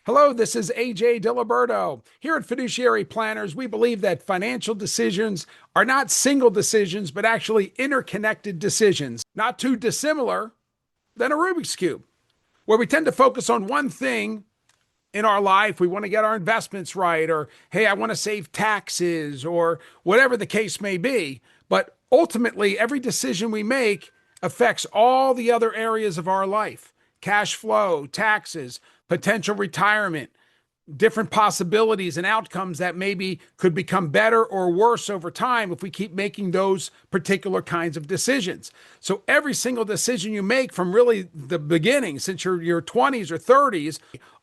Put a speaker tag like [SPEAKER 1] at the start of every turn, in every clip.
[SPEAKER 1] Hello, this is AJ Diliberto. Here at Fiduciary Planners, we believe that financial decisions are not single decisions, but actually interconnected decisions, not too dissimilar than a Rubik's Cube, where we tend to focus on one thing in our life. We want to get our investments right, or hey, I want to save taxes, or whatever the case may be. But ultimately, every decision we make affects all the other areas of our life: cash flow, taxes, potential retirement, different possibilities and outcomes that maybe could become better or worse over time if we keep making those particular kinds of decisions. So every single decision you make from really the beginning, since your 20s or 30s,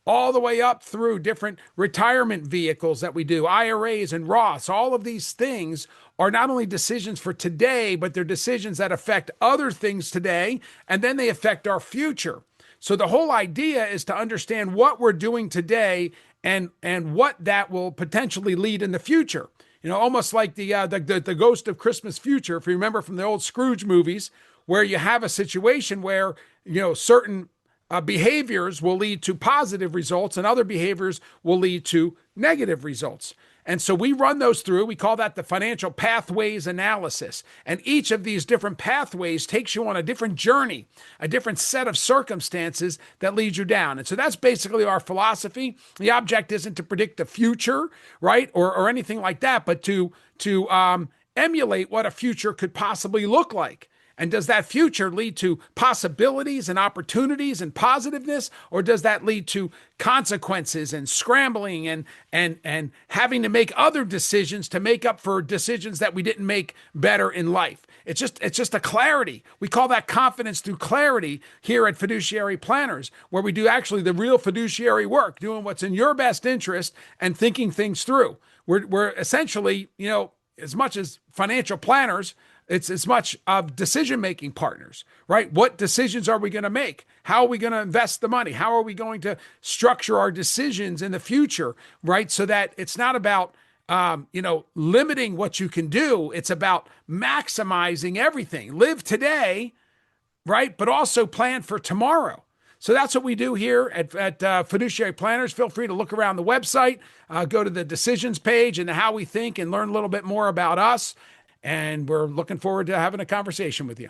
[SPEAKER 1] all the way up through different retirement vehicles that we do, IRAs and Roths, all of these things are not only decisions for today, but they're decisions that affect other things today, and then they affect our future. So the whole idea is to understand what we're doing today and what that will potentially lead in the future. You know, almost like the Ghost of Christmas Future, if you remember from the old Scrooge movies, where you have a situation where certain behaviors will lead to positive results and other behaviors will lead to negative results. And so we run those through. We call that the financial pathways analysis. And each of these different pathways takes you on a different journey, a different set of circumstances that lead you down. And so that's basically our philosophy. The object isn't to predict the future, right? Or anything like that, but to emulate what a future could possibly look like. And does that future lead to possibilities and opportunities and positiveness, or does that lead to consequences and scrambling and having to make other decisions to make up for decisions that we didn't make better in life? It's just a clarity. We call that confidence through clarity here at Fiduciary Planners, where we do actually the real fiduciary work, doing what's in your best interest and thinking things through. We're essentially, as much as financial planners, it's as much of decision-making partners, right? What decisions are we going to make? How are we going to invest the money? How are we going to structure our decisions in the future, right? So that it's not about, limiting what you can do. It's about maximizing everything. Live today, right? But also plan for tomorrow. So that's what we do here at Fiduciary Planners. Feel free to look around the website, go to the decisions page and the how we think, and learn a little bit more about us. And we're looking forward to having a conversation with you.